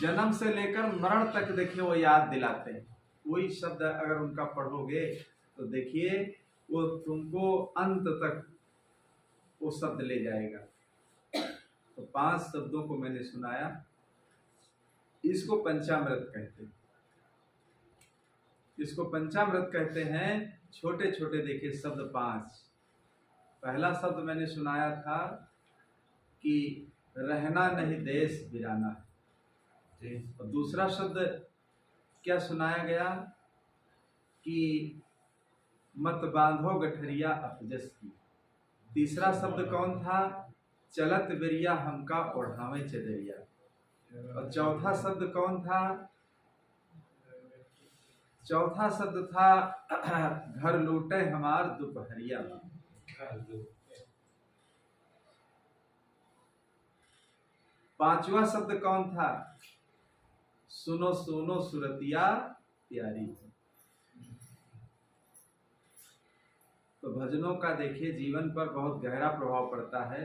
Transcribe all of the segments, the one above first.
जन्म से लेकर मरण तक देखिए वो याद दिलाते हैं। कोई शब्द अगर उनका पढ़ोगे तो देखिए वो तुमको अंत तक वो शब्द ले जाएगा। तो 5 शब्दों को मैंने सुनाया, इसको पंचामृत कहते हैं। इसको पंचामृत कहते हैं। छोटे छोटे देखिए शब्द 5। पहला शब्द मैंने सुनाया था कि रहना नहीं देश बिराना है। और दूसरा शब्द क्या सुनाया गया कि मत बांधो गठरिया अपजस की। तीसरा शब्द कौन था? चलत बेरिया हमका ओढ़ावे चदरिया। और चौथा शब्द कौन था? चौथा शब्द था घर लूटे हमार दोपहरिया। पांचवा शब्द कौन था? सुनो सुनो सुरतिया प्यारी। तो भजनों का देखिए जीवन पर बहुत गहरा प्रभाव पड़ता है।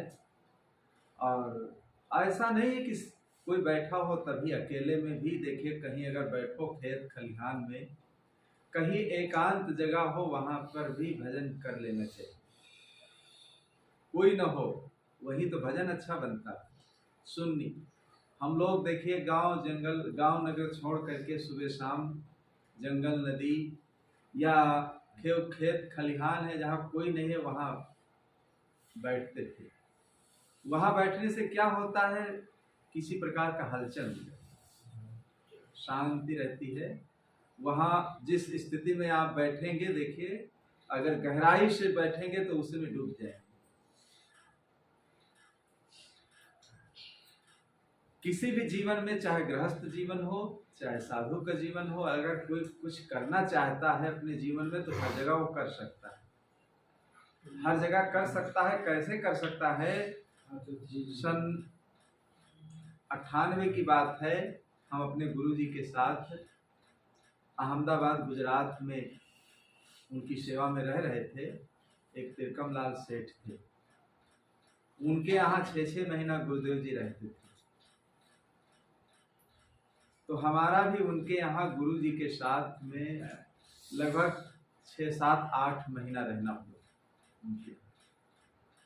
और ऐसा नहीं है कि कोई बैठा हो तभी, अकेले में भी देखिए कहीं अगर बैठो खेत खलिहान में, कहीं एकांत जगह हो वहां पर भी भजन कर लेना चाहिए। कोई न हो वही तो भजन अच्छा बनता है। सुन्नी हम लोग देखिए गांव जंगल गांव नगर छोड़ करके सुबह शाम जंगल नदी या खेत खलिहान है जहाँ कोई नहीं है वहाँ बैठते थे। वहाँ बैठने से क्या होता है? किसी प्रकार का हलचल नहीं, शांति रहती है। वहाँ जिस स्थिति में आप बैठेंगे देखिए, अगर गहराई से बैठेंगे तो उसी में डूब जाएंगे। किसी भी जीवन में, चाहे गृहस्थ जीवन हो चाहे साधु का जीवन हो, अगर कोई कुछ करना चाहता है अपने जीवन में तो हर जगह वो कर सकता है। हर जगह कर सकता है। कैसे कर सकता है? सन 98 की बात है, हम अपने गुरुजी के साथ अहमदाबाद गुजरात में उनकी सेवा में रह रहे थे। एक तिरकम लाल सेठ थे, उनके यहाँ 6-6 महीना गुरुदेव जी रहते थे। तो हमारा भी उनके यहाँ गुरु जी के साथ में लगभग 6-7-8 महीना रहना हुआ उनके।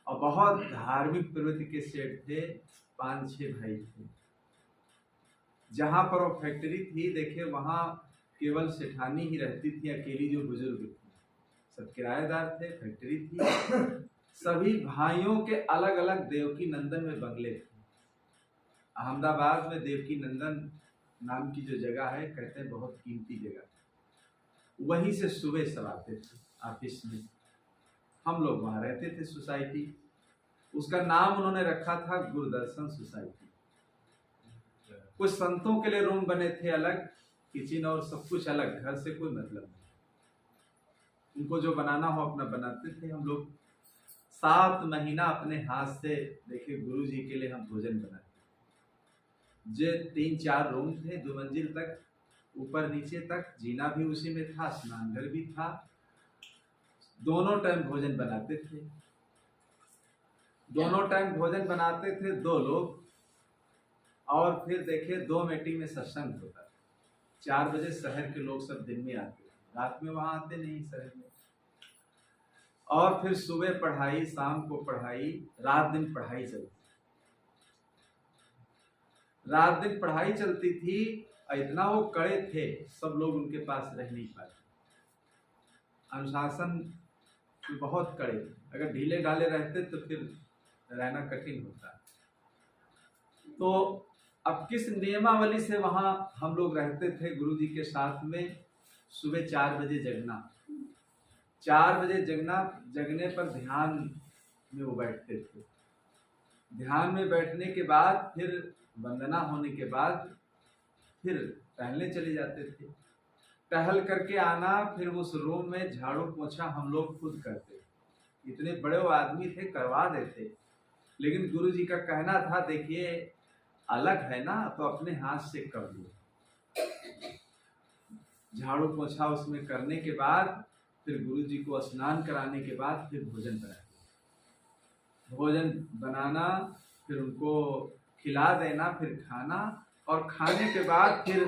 और बहुत धार्मिक प्रवृत्ति के सेठ थे, 5-6 भाई थे। जहाँ पर वो फैक्ट्री थी देखिए वहाँ केवल सेठानी ही रहती थी, अकेली जो बुजुर्ग थी, सब किराएदार थे। फैक्ट्री थी। सभी भाइयों के अलग अलग देवकी नंदन में बंगले थे। अहमदाबाद में देवकी नंदन नाम की जो जगह है, कहते हैं बहुत कीमती जगह। वहीं से सुबह सब आते थे ऑफिस में। हम लोग वहाँ रहते थे सोसाइटी। उसका नाम उन्होंने रखा था गुरुदर्शन सोसाइटी। कुछ संतों के लिए रूम बने थे अलग, किचन और सब कुछ अलग, घर से कोई मतलब नहीं। उनको जो बनाना हो अपना बनाते थे। हम लोग 7 महीना अपने हाथ से देखिए गुरु जी के लिए हम भोजन बनाते। जो 3-4 रूम थे, 2 मंजिल तक, ऊपर नीचे तक, जीना भी उसी में था, स्नानघर भी था। दोनों टाइम भोजन बनाते थे। दोनों टाइम भोजन बनाते थे 2 लोग। और फिर देखिए 2 मीटिंग में सत्संग होता। 4 बजे शहर के लोग सब दिन में आते, रात में वहां आते नहीं शहर में। और फिर सुबह पढ़ाई, शाम को पढ़ाई, रात दिन पढ़ाई चलती। रात दिन पढ़ाई चलती थी। इतना वो कड़े थे, सब लोग उनके पास रह नहीं पाते। अनुशासन बहुत कड़े थे। अगर ढीले ढाले रहते तो फिर रहना कठिन होता। तो अब किस नियमावली से वहाँ हम लोग रहते थे गुरु जी के साथ में? सुबह 4 बजे जगना। 4 बजे जगना, जगने पर ध्यान में वो बैठते थे। ध्यान में बैठने के बाद फिर वंदना होने के बाद फिर टहलने चले जाते थे। टहल करके आना, फिर उस रूम में झाड़ू पोछा हम लोग खुद करते। इतने बड़े वो आदमी थे, करवा देते। लेकिन गुरु जी का कहना था देखिए अलग है ना तो अपने हाथ से कर लो। झाड़ू पोछा उसमें करने के बाद फिर गुरु जी को स्नान कराने के बाद फिर भोजन बनाते। भोजन बनाना, फिर उनको खिला देना, फिर खाना, और खाने के बाद फिर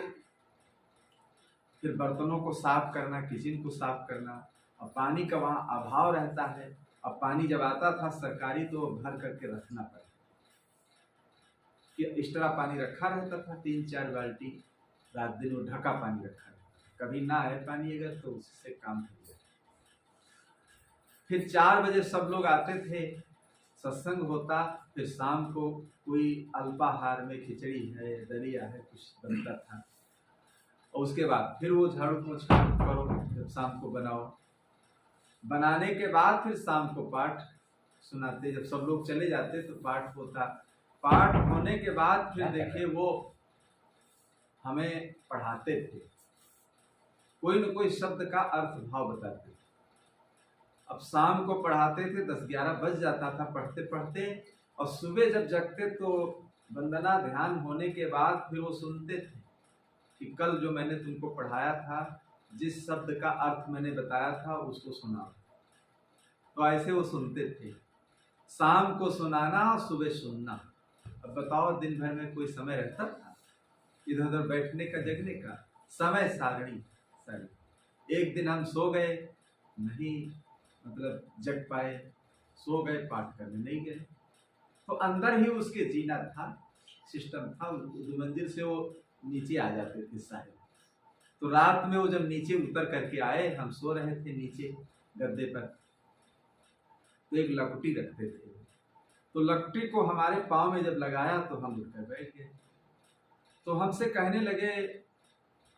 बर्तनों को साफ करना, किचन को साफ करना। और पानी का वहाँ अभाव रहता है। अब पानी जब आता था सरकारी तो भर करके रखना पड़ता कि एक्स्ट्रा पानी रखा रहता था, 3-4 बाल्टी रात दिन वो ढका पानी रखा रहता। कभी ना आए पानी अगर तो उससे काम हो जाए। फिर 4 बजे सब लोग आते थे, सत्संग होता। फिर शाम को कोई अल्पाहार में खिचड़ी है, दलिया है, कुछ बनता था। और उसके बाद फिर वो झाड़ू पोंछ करो, जब शाम को बनाओ। बनाने के बाद फिर शाम को पाठ सुनाते। जब सब लोग चले जाते तो पाठ होता। पाठ होने के बाद फिर देखिए वो हमें पढ़ाते थे, कोई न कोई शब्द का अर्थ भाव बताते थे। अब शाम को पढ़ाते थे, 10-11 बज जाता था पढ़ते पढ़ते। और सुबह जब जगते तो वंदना ध्यान होने के बाद फिर वो सुनते थे कि कल जो मैंने तुमको पढ़ाया था, जिस शब्द का अर्थ मैंने बताया था उसको सुनाओ। तो ऐसे वो सुनते थे, शाम को सुनाना और सुबह सुनना। अब बताओ दिन भर में कोई समय रहता था इधर उधर बैठने का, जगने का? समय सारणी सारी। एक दिन हम सो गए, नहीं मतलब जग पाए, सो गए, पाठ करने नहीं गए। तो अंदर ही उसके जीना था, सिस्टम था। उस मंजिल से वो नीचे आ जाते थे सारे। तो रात में वो जब नीचे उतर करके आए, हम सो रहे थे नीचे गद्दे पर, तो एक लकुटी रखते थे। तो लकुटी को हमारे पाँव में जब लगाया तो हम उठकर बैठ गए। तो हमसे कहने लगे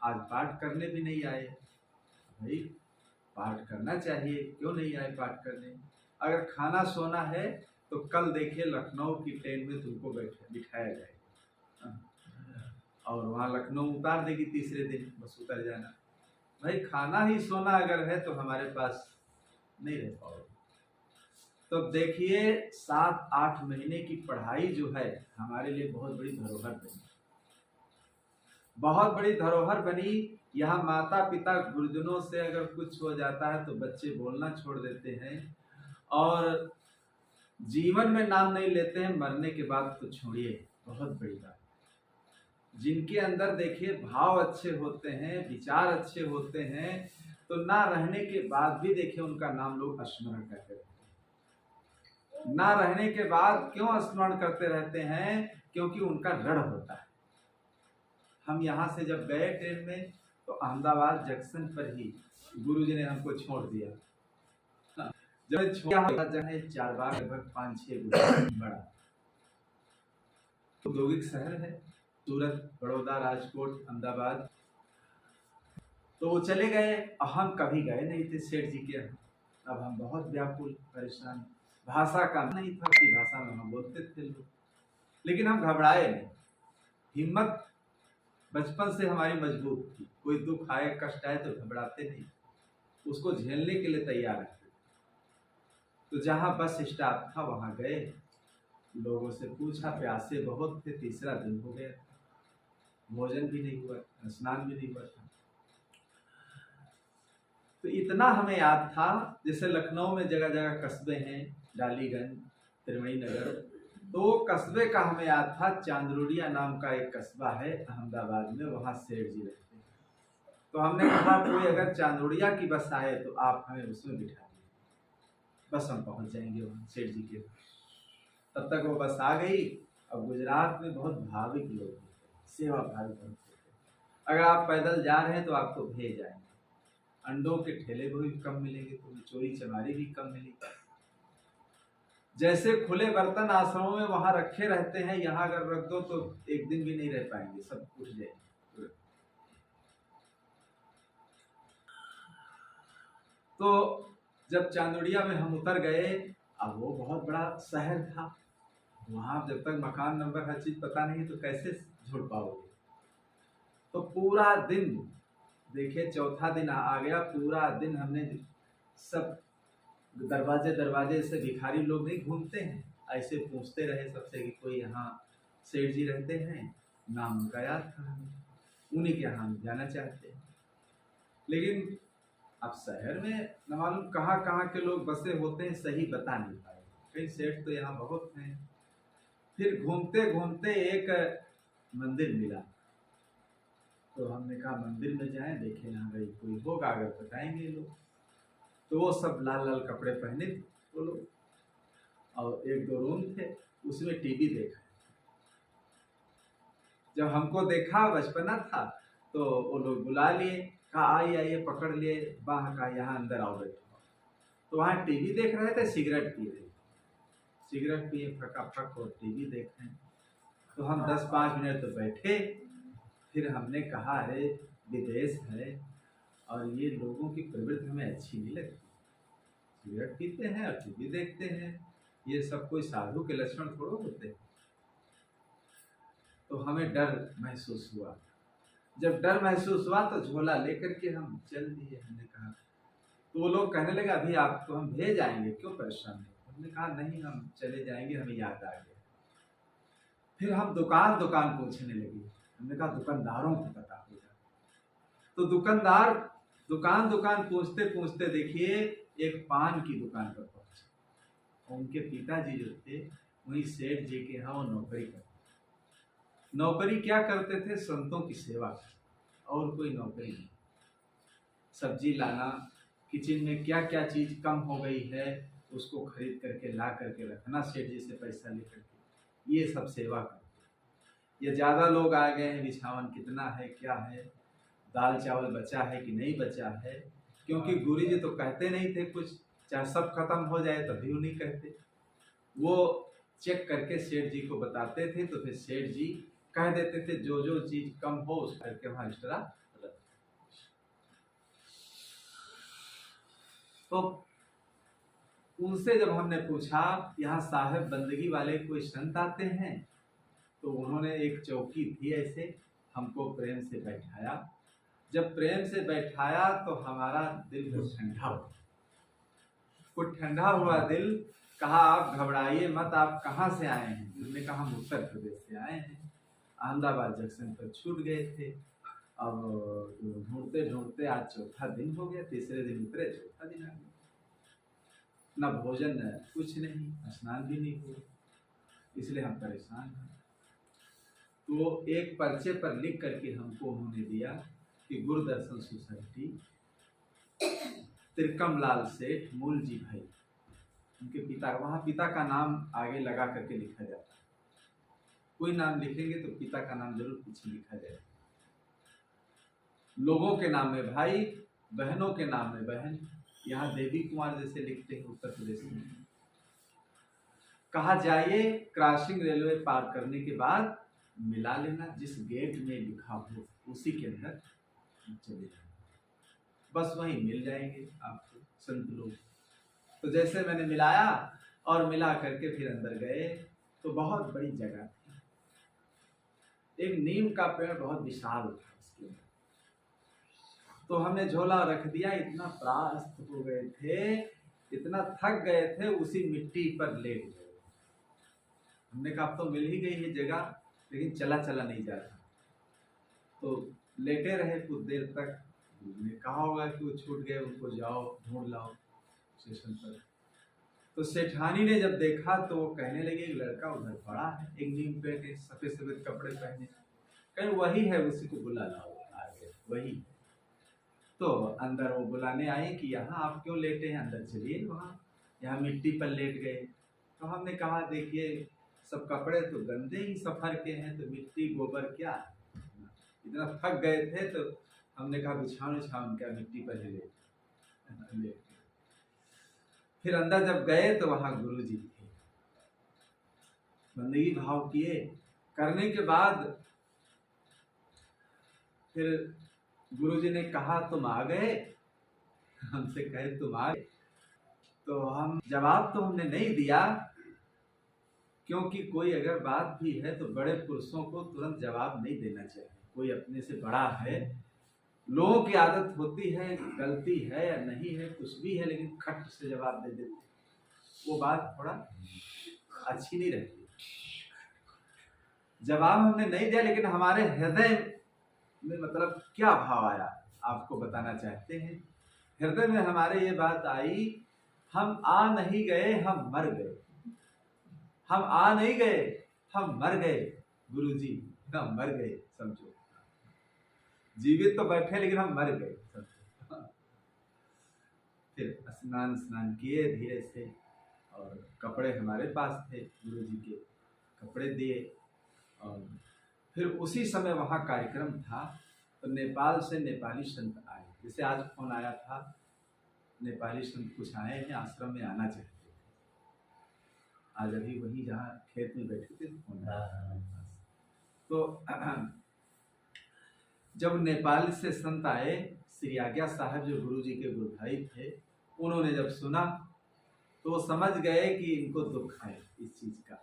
आज पाठ करने भी नहीं आए। भाई पाठ करना चाहिए, क्यों नहीं आए पाठ करने? अगर खाना सोना है तो कल देखिए लखनऊ की ट्रेन में तुमको बिठाया जाएगा और वहाँ लखनऊ उतार देगी तीसरे दिन, बस उतर जाना। भाई खाना ही सोना अगर है तो हमारे पास नहीं रह पाओगे। तो देखिए 7-8 महीने की पढ़ाई जो है हमारे लिए बहुत बड़ी धरोहर बनी, बहुत बड़ी धरोहर बनी। यहाँ माता पिता गुरुजनों से अगर कुछ हो जाता है तो बच्चे बोलना छोड़ देते हैं और जीवन में नाम नहीं लेते हैं, मरने के बाद तो छोड़िए, बहुत बड़ी बात। जिनके अंदर देखिए भाव अच्छे होते हैं, विचार अच्छे होते हैं, तो ना रहने के बाद भी देखिए उनका नाम लोग स्मरण करते रहते हैं। ना रहने के बाद क्यों स्मरण करते रहते हैं? क्योंकि उनका ऋण होता है। हम यहाँ से जब गए ट्रेन में तो अहमदाबाद जंक्शन पर ही गुरुजी ने हमको छोड़ दिया। जब छोड़ा जगह 4 बार लगभग 5-6 बड़ा औद्योगिक शहर है, सूरत, बड़ौदा, राजकोट, अहमदाबाद। तो वो चले गए और हम कभी गए नहीं थे सेठ जी के यहाँ। अब हम बहुत व्याकुल परेशान, भाषा का नहीं था कि भाषा में हम बोलते थे लोग, लेकिन हम घबराए नहीं। हिम्मत बचपन से हमारी मजबूत थी, कोई दुख आए कष्ट आए तो घबराते नहीं, उसको झेलने के लिए तैयार रहते। तो जहाँ बस स्टॉप था वहाँ गए, लोगों से पूछा, प्यासे बहुत थे, तीसरा दिन हो गया, भोजन भी नहीं हुआ, स्नान भी नहीं हुआ था। तो इतना हमें याद था, जैसे लखनऊ में जगह जगह कस्बे हैं, डालीगंज, त्रिवेणी नगर, तो कस्बे का हमें याद था। चांदरोडिया नाम का एक कस्बा है अहमदाबाद में, वहाँ सेठ जी रहते हैं। तो हमने कहा कोई अगर चांदरोडिया की बस आए तो आप हमें उसमें बिठा दीजिए, बस हम पहुँच जाएंगे वहाँ सेठ जी के। तब तक वो बस आ गई। अब गुजरात में बहुत भाविक लोग होते हैं, सेवा भावी बहुत होते हैं। अगर आप पैदल जा रहे हैं तो आपको भेज जाएंगे, अंडों के ठेले भी कम मिलेंगे, तो चोरी चमारी भी कम मिलेगी। जैसे खुले बर्तन आश्रमों में वहां रखे रहते हैं, यहाँ अगर रख दो तो एक दिन भी नहीं रह पाएंगे, सब उठ जाएंगे। तो जब चांदोड़िया में हम उतर गए, अब वो बहुत बड़ा शहर था, वहां जब तक मकान नंबर हर चीज पता नहीं तो कैसे जुड़ पाओगे। तो पूरा दिन देखिए, चौथा दिन आ गया, पूरा दिन हमने सब दरवाजे दरवाजे से भिखारी लोग नहीं घूमते हैं, ऐसे पूछते रहे सबसे कि कोई यहाँ सेठ जी रहते हैं, नाम उनका याद था हमें, उन्हीं के यहाँ हम जाना चाहते हैं। लेकिन अब शहर में न मालूम कहाँ कहाँ के लोग बसे होते हैं, सही बता नहीं पाए, कई सेठ तो यहाँ बहुत हैं। फिर घूमते घूमते एक मंदिर मिला, तो हमने कहा मंदिर में जाएं, देखें यहाँ भाई कोई होगा, अगर बताएंगे लोग। तो वो सब लाल लाल कपड़े पहने थे वो लोग, और एक दो रूम थे, उसमें टीवी देखा। जब हमको देखा, बचपना था, तो वो लोग बुला लिए, कहा आइए आइए, पकड़ लिए, बाह का यहाँ अंदर आओ बैठो। तो वहाँ टीवी देख रहे थे, सिगरेट पी रहे, सिगरेट पिए फटाफट और टीवी देख रहे हैं। तो हम 10-5 मिनट तो बैठे, फिर हमने कहा अरे विदेश है और ये लोगों की प्रवृत्ति हमें अच्छी नहीं लगती, सिगरेट पीते हैं और टीवी देखते हैं, ये सब कोई साधु के लक्षण थोड़ो होते हैं। तो हमें डर महसूस हुआ। जब डर महसूस हुआ तो झोला लेकर के हम चल दिए। हमने कहा, तो वो लोग कहने लगे अभी आपको हम भेज आएंगे, क्यों परेशान है। हमने कहा नहीं, हम चले जाएंगे, हमें याद आ गया। फिर हम दुकान दुकान पूछने लगे। हमने कहा दुकानदारों को पता होगा। तो दुकानदार दुकान दुकान पूछते पूछते देखिए एक पान की दुकान पर पहुंचे, और उनके पिताजी जो थे वही सेठ जी के यहाँ वो नौकरी करते। नौकरी क्या करते थे? संतों की सेवा, और कोई नौकरी नहीं। सब्जी लाना, किचन में क्या क्या चीज कम हो गई है उसको खरीद करके ला करके रखना, सेठ जी से पैसा लेकर के, ये सब सेवा करते। ये ज्यादा लोग आ गए हैं, बिछावन कितना है, क्या है, दाल चावल बचा है कि नहीं बचा है, क्योंकि गुरु जी तो कहते नहीं थे कुछ, चाहे सब खत्म हो जाए तभी वो नहीं कहते। वो चेक करके सेठ जी को बताते थे, तो फिर सेठ जी कह देते थे जो जो चीज कम हो उस करके वहां एक्स्ट्रा रख। तो उनसे जब हमने पूछा यहाँ साहेब बंदगी वाले कोई संत आते हैं, तो उन्होंने एक चौकी थी ऐसे, हमको प्रेम से बैठाया। जब प्रेम से बैठाया तो हमारा दिल ठंडा हुआ, कुछ ठंडा हुआ दिल। कहा आप घबराइए मत, आप कहाँ से आए हैं? हमने कहा हम उत्तर प्रदेश से आए हैं, अहमदाबाद जंक्शन पर छूट गए थे, अब ढूंढते ढूंढते आज चौथा दिन हो गया, तीसरे दिन उतरे, चौथा दिन आ गया, न भोजन न कुछ नहीं, स्नान भी नहीं हुआ, इसलिए हम परेशान हैं। तो एक पर्चे पर लिख करके हमको उन्होंने दिया कि गुरुदर्शन सोसाइटी, त्रिकमलाल सेठ, मूल जी भाई, उनके पिता, वहाँ पिता का नाम आगे लगा करके लिखा जाता है, कोई नाम लिखेंगे तो पिता का नाम जरूर पीछे लिखा जाए। लोगों के नाम में भाई, बहनों के नाम में बहन, यहाँ देवी कुमार जैसे लिखते हैं उत्तर प्रदेश में। कहा जाइए क्रॉसिंग रेलवे पार करने के बाद मिला लेना, जिस गेट में लिखा हो उसी के अंदर चले जाना, बस वहीं मिल जाएंगे आपको संत लोग। तो जैसे मैंने मिलाया और मिला करके फिर अंदर गए, तो बहुत बड़ी जगह थी, एक नीम का पेड़ बहुत विशाल था उसके अंदर। तो हमने झोला रख दिया, इतना त्रास्त हो गए थे, इतना थक गए थे, उसी मिट्टी पर लेट गए। हमने कहा अब तो मिल ही गई है जगह, लेकिन चला चला नहीं जा रहा, तो लेटे रहे कुछ देर तक। ने कहा होगा कि वो छूट गए, उनको जाओ ढूंढ लाओ स्टेशन पर। तो सेठानी ने जब देखा तो वो कहने लगे एक लड़का उधर पड़ा है, एक नीम पे के सफेद सफेद कपड़े पहने, कहीं वही है, उसी को बुला लाओ। आ गए वही। तो अंदर वो बुलाने आए कि यहाँ आप क्यों लेटे हैं, अंदर चलिए, वहाँ यहाँ मिट्टी पर लेट गए। तो हमने कहा देखिए सब कपड़े तो गंदे ही सफर के हैं, तो मिट्टी गोबर क्या, इतना थक गए थे, तो हमने कहा बिछावन उछावन क्या, मिट्टी पर ही लेट। फिर अंदर जब गए तो वहां गुरु जी थे, बंदगी भाव किए, करने के बाद फिर गुरु जी ने कहा तुम आ गए, हमसे कहे तुम आ गए, तो हम जवाब तो हमने नहीं दिया, क्योंकि कोई अगर बात भी है तो बड़े पुरुषों को तुरंत जवाब नहीं देना चाहिए। कोई अपने से बड़ा है, लोगों की आदत होती है, गलती है या नहीं है कुछ भी है, लेकिन खट से जवाब दे देते, वो बात थोड़ा अच्छी नहीं रहती। जवाब हमने नहीं दिया, लेकिन हमारे हृदय में मतलब क्या भाव आया आपको बताना चाहते हैं। हृदय में हमारे ये बात आई, हम आ नहीं गए, हम मर गए। हम आ नहीं गए, हम मर गए गुरुजी, हम मर गए समझो। जीवित तो बैठे लेकिन हम मर गए सब। फिर स्नान किए धीरे से, और कपड़े हमारे पास थे, गुरु जी के कपड़े दिए। और फिर उसी समय वहाँ कार्यक्रम था, तो नेपाल से नेपाली संत आए, जैसे आज फोन आया था, नेपाली संत कुछ आए हैं, आश्रम में आना चाहते थे। आज अभी वही जहाँ खेत में बैठे थे फोन आया। तो जब नेपाल से संत आए, श्री आज्ञा साहब जो गुरु जी के गुरु भाई थे, उन्होंने जब सुना तो वो समझ गए कि इनको दुख है इस चीज का।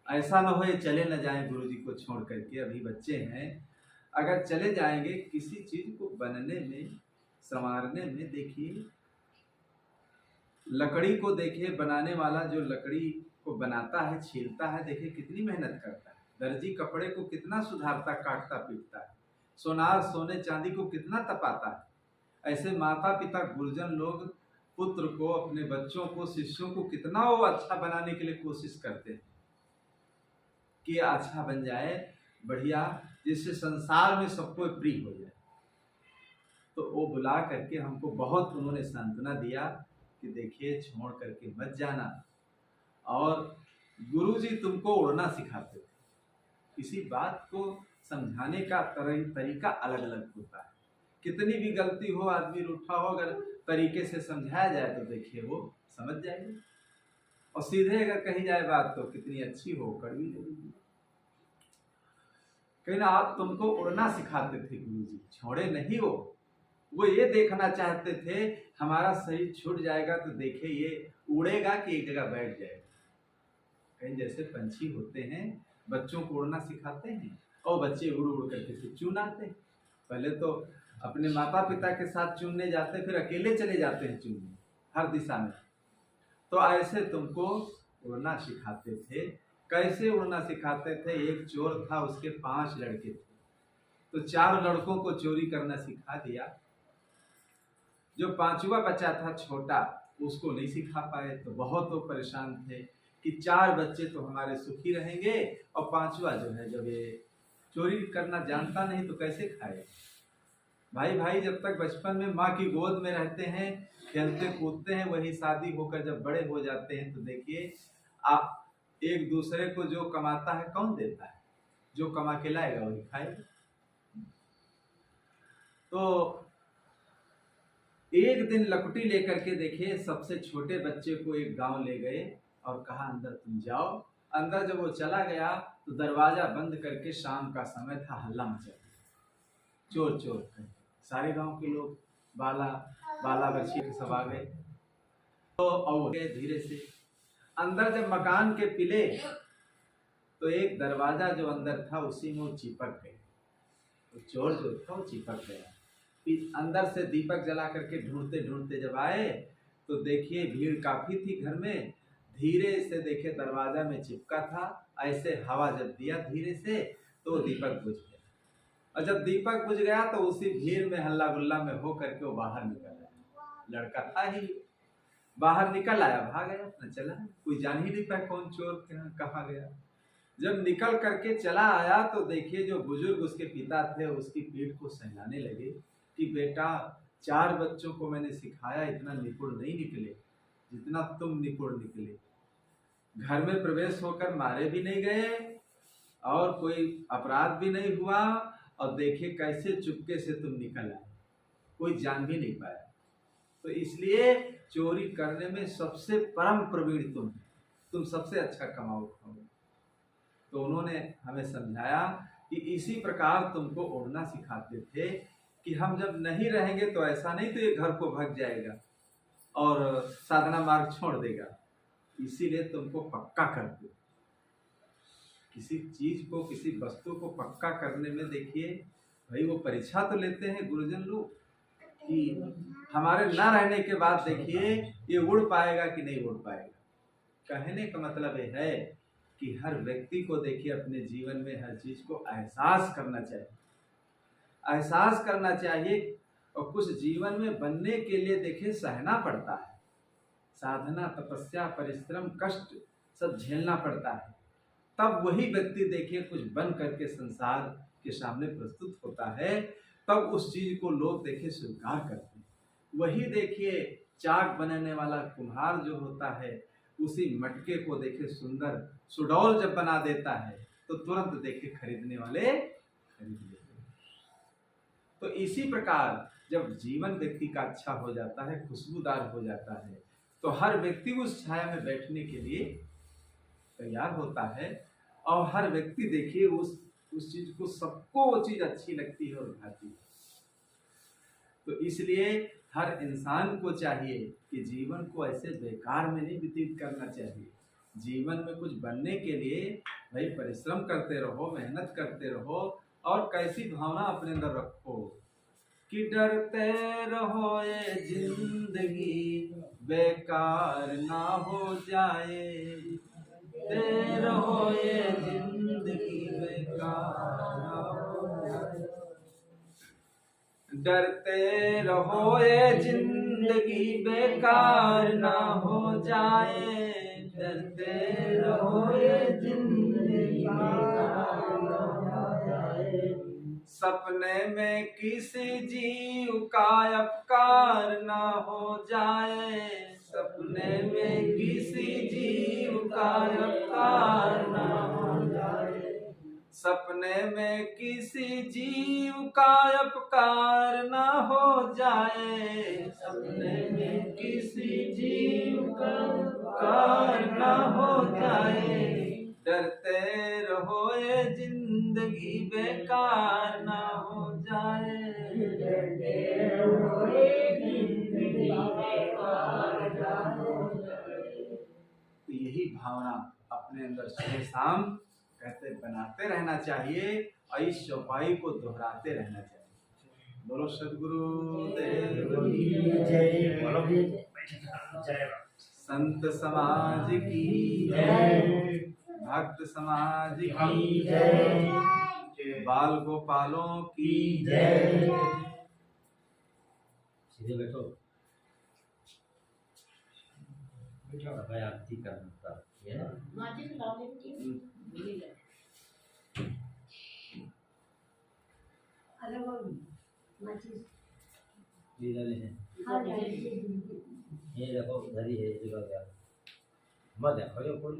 ऐसा न हो ये चले न जाएं गुरु जी को छोड़ करके, अभी बच्चे हैं, अगर चले जाएंगे किसी चीज को बनने में संवारने में, देखिए लकड़ी को देखिए बनाने वाला जो लकड़ी को बनाता है, छीलता है, देखिए कितनी मेहनत करता है। दर्जी कपड़े को कितना सुधारता, काटता पीटता है। सोनार सोने चांदी को कितना तपाता है। ऐसे माता पिता गुरुजन लोग पुत्र को, अपने बच्चों को, शिष्यों को कितना वो अच्छा बनाने के लिए कोशिश करते हैं कि अच्छा बन जाए, बढ़िया, जिससे संसार में सबको प्रिय हो जाए। तो वो बुला करके हमको बहुत उन्होंने सांत्वना दिया कि देखिए छोड़ करके मत जाना। और गुरु जी तुमको उड़ना सिखाते थे। किसी बात को समझाने का तरीका अलग अलग होता है। कितनी भी गलती हो, आदमी रूठा हो, अगर तरीके से समझाया जाए तो देखिए वो समझ जाएगी। और सीधे अगर कही जाए बात तो कितनी अच्छी हो, कड़वी लगेगी। कहीं ना आप तुमको उड़ना सिखाते थे गुरु जी, छोड़े नहीं हो। वो ये देखना चाहते थे हमारा शरीर छूट जाएगा तो देखे ये उड़ेगा कि एक जगह बैठ जाएगा। कहीं जैसे पंछी होते हैं, बच्चों को उड़ना सिखाते हैं और बच्चे उड़ उड़ करके फिर चुन आते हैं। पहले तो अपने माता पिता के साथ चुनने जाते, फिर अकेले चले जाते हैं चुनने हर दिशा में। तो ऐसे तुमको उड़ना सिखाते थे। कैसे उड़ना सिखाते थे? एक चोर था, उसके 5 लड़के थे, तो 4 लड़कों को चोरी करना सिखा दिया। जो 5वां बच्चा था छोटा, उसको नहीं सिखा पाए, तो बहुत वो परेशान थे कि 4 बच्चे तो हमारे सुखी रहेंगे और 5वां जो है जब ये चोरी करना जानता नहीं तो कैसे खाए। भाई भाई जब तक बचपन में माँ की गोद में रहते हैं, खेलते कूदते हैं, वही शादी होकर जब बड़े हो जाते हैं तो देखिए आप एक दूसरे को जो कमाता है कौन देता है? जो कमा के लाएगा वही खाएगा। तो एक दिन लकुटी लेकर के देखिए सबसे छोटे बच्चे को एक गांव ले गए और कहा अंदर तुम जाओ। अंदर जब वो चला गया तो दरवाजा बंद करके, शाम का समय था, हल्ला मचा दिया, चोर चोर करके। सारे गांव के लोग बाला बच्ची के सब आ गए। तो और धीरे से अंदर जब मकान के पिले तो एक दरवाजा जो अंदर था उसी में वो चिपक गए। तो चोर जो था वो चिपक गया। अंदर से दीपक जला करके ढूंढते ढूंढते जब आए तो देखिए भीड़ काफी थी घर में। धीरे से देखे दरवाजा में चिपका था, ऐसे हवा जब दिया धीरे से तो दीपक बुझ गया। और जब दीपक बुझ गया तो उसी भीड़ में हल्ला गुल्ला में हो करके वो बाहर निकल आया। लड़का था ही, बाहर निकल आया, भाग गया अपना चला, कोई जान ही नहीं पाया कौन चोर कहाँ गया। जब निकल करके चला आया तो देखिए जो बुजुर्ग उसके पिता थे उसकी पीठ को सहलाने लगे कि बेटा 4 बच्चों को मैंने सिखाया, इतना निपुण नहीं निकले जितना तुम निपुण निकले। घर में प्रवेश होकर मारे भी नहीं गए और कोई अपराध भी नहीं हुआ, और देखिए कैसे चुपके से तुम निकल आए, कोई जान भी नहीं पाया। तो इसलिए चोरी करने में सबसे परम प्रवीण तुम सबसे अच्छा कमाओ खाओ। तो उन्होंने हमें समझाया कि इसी प्रकार तुमको उड़ना सिखाते थे कि हम जब नहीं रहेंगे तो ऐसा नहीं तो ये घर को भाग जाएगा और साधना मार्ग छोड़ देगा, इसीलिए तुमको पक्का करते। किसी चीज को, किसी वस्तु को पक्का करने में देखिए भाई वो परीक्षा तो लेते हैं गुरुजन लोग कि हमारे ना रहने के बाद देखिए ये उड़ पाएगा कि नहीं उड़ पाएगा। कहने का मतलब ये है कि हर व्यक्ति को देखिए अपने जीवन में हर चीज को एहसास करना चाहिए, एहसास करना चाहिए। और कुछ जीवन में बनने के लिए देखिए सहना पड़ता है, साधना, तपस्या, परिश्रम, कष्ट सब झेलना पड़ता है। तब वही व्यक्ति देखिए कुछ बन करके संसार के सामने प्रस्तुत होता है। तब उस चीज को लोग देखे स्वीकार करते हैं। वही देखिए चाक बनाने वाला कुम्हार जो होता है, उसी मटके को देखे सुंदर सुडौल जब बना देता है तो तुरंत देखे खरीदने वाले खरीद लेते हैं। तो इसी प्रकार जब जीवन व्यक्ति का अच्छा हो जाता है, खुशबूदार हो जाता है, तो हर व्यक्ति उस छाया में बैठने के लिए तैयार होता है। और हर व्यक्ति देखिए उस चीज को, सबको वो चीज अच्छी लगती है और भाती है। तो इसलिए हर इंसान को चाहिए कि जीवन को ऐसे बेकार में नहीं व्यतीत करना चाहिए। जीवन में कुछ बनने के लिए भाई परिश्रम करते रहो, मेहनत करते रहो, और कैसी भावना अपने अंदर रखो कि डरते रहो ये जिंदगी बेकार ना हो जाए, डरते रहो ये जिंदगी बेकार ना हो जाए, डरते रहो ये जिंदगी बेकार ना हो जाए, डरते रहो ये जिंदगी बेकार ना हो जाए, सपने में किसी जीव का अपकार ना हो जाए, सपने में किसी जीव का अपकार ना हो जाए, सपने में किसी जीव का अपकार ना हो जाए, सपने में किसी जीव का अपकार ना हो जाए, डरते रहो ये जिंदगी बेकार ना हो जाए, डरते रहो ये जिंदगी बेकार ना हो जाए। तो यही भावना अपने अंदर सुबह शाम कहते बनाते रहना चाहिए और इस चौपाई को दोहराते रहना चाहिए। बोलो सद्गुरु देव की जय, संत समाज की जय, भक्त समाज की जय, बाल गोपालों की जय। सीधे बैठो, भाई आरती करना है। ये देखो उधर ही है, मत देखो कोई